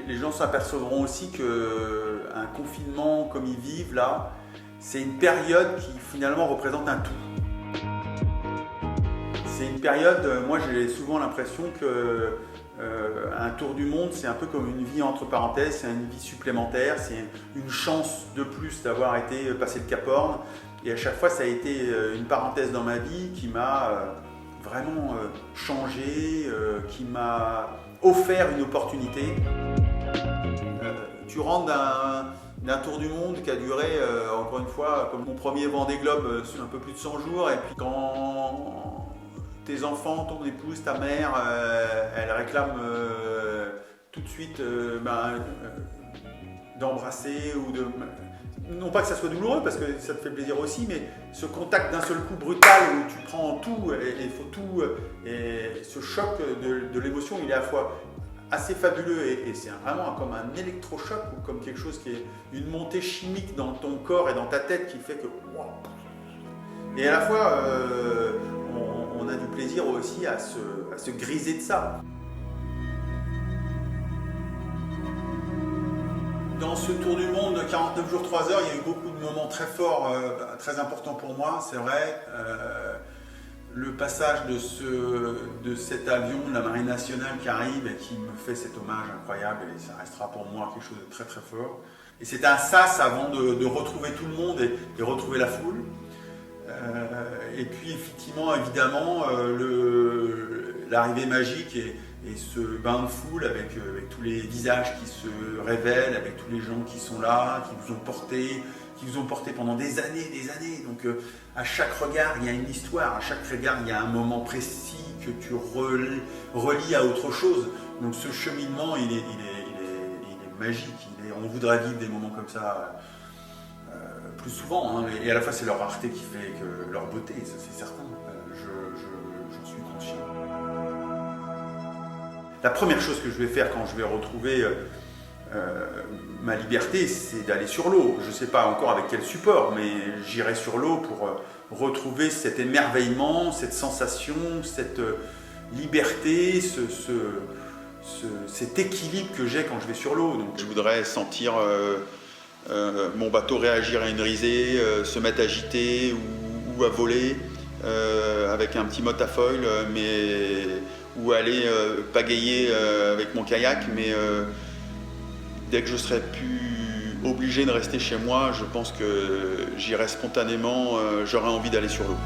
les gens s'apercevront aussi qu'un confinement comme ils vivent là, c'est une période qui finalement représente un tout. C'est une période, moi j'ai souvent l'impression que un tour du monde, c'est un peu comme une vie entre parenthèses, c'est une vie supplémentaire, c'est une chance de plus d'avoir été passé le Cap Horn. Et à chaque fois, ça a été une parenthèse dans ma vie qui m'a vraiment changé, qui m'a offert une opportunité. Tu rentres d'un tour du monde qui a duré, encore une fois, comme mon premier Vendée Globe, un peu plus de 100 jours. Et puis quand tes enfants, ton épouse, ta mère, elle réclame tout de suite d'embrasser ou de... Non pas que ça soit douloureux, parce que ça te fait plaisir aussi, mais ce contact d'un seul coup brutal où tu prends tout et il faut tout, et ce choc de l'émotion, il est à la fois assez fabuleux et c'est vraiment comme un électrochoc ou comme quelque chose qui est une montée chimique dans ton corps et dans ta tête qui fait que... Et à la fois, on a du plaisir aussi à se griser de ça. Dans ce tour du monde, 49 jours, 3 heures, il y a eu beaucoup de moments très forts, très importants pour moi, c'est vrai. Le passage de cet avion de la Marine nationale qui arrive et qui me fait cet hommage incroyable, et ça restera pour moi quelque chose de très très fort. Et c'était un sas avant de retrouver tout le monde et retrouver la foule. Et puis effectivement, évidemment, l'arrivée magique et ce bain de foule avec tous les visages qui se révèlent, avec tous les gens qui sont là, qui vous ont porté pendant des années. Donc à chaque regard, il y a une histoire, à chaque regard, il y a un moment précis que tu relis à autre chose. Donc ce cheminement, il est magique. On voudrait vivre des moments comme ça plus souvent, hein, et à la fois c'est leur rareté qui fait que leur beauté, ça c'est certain, j'en suis conscient. La première chose que je vais faire quand je vais retrouver ma liberté, c'est d'aller sur l'eau. Je ne sais pas encore avec quel support, mais j'irai sur l'eau pour retrouver cet émerveillement, cette sensation, cette liberté, cet équilibre que j'ai quand je vais sur l'eau. Donc, je voudrais sentir mon bateau réagir à une risée, se mettre à agiter ou à voler avec un petit motte à foil, ou aller pagayer avec mon kayak, mais dès que je serai plus obligé de rester chez moi, je pense que j'irai spontanément, j'aurai envie d'aller sur l'eau.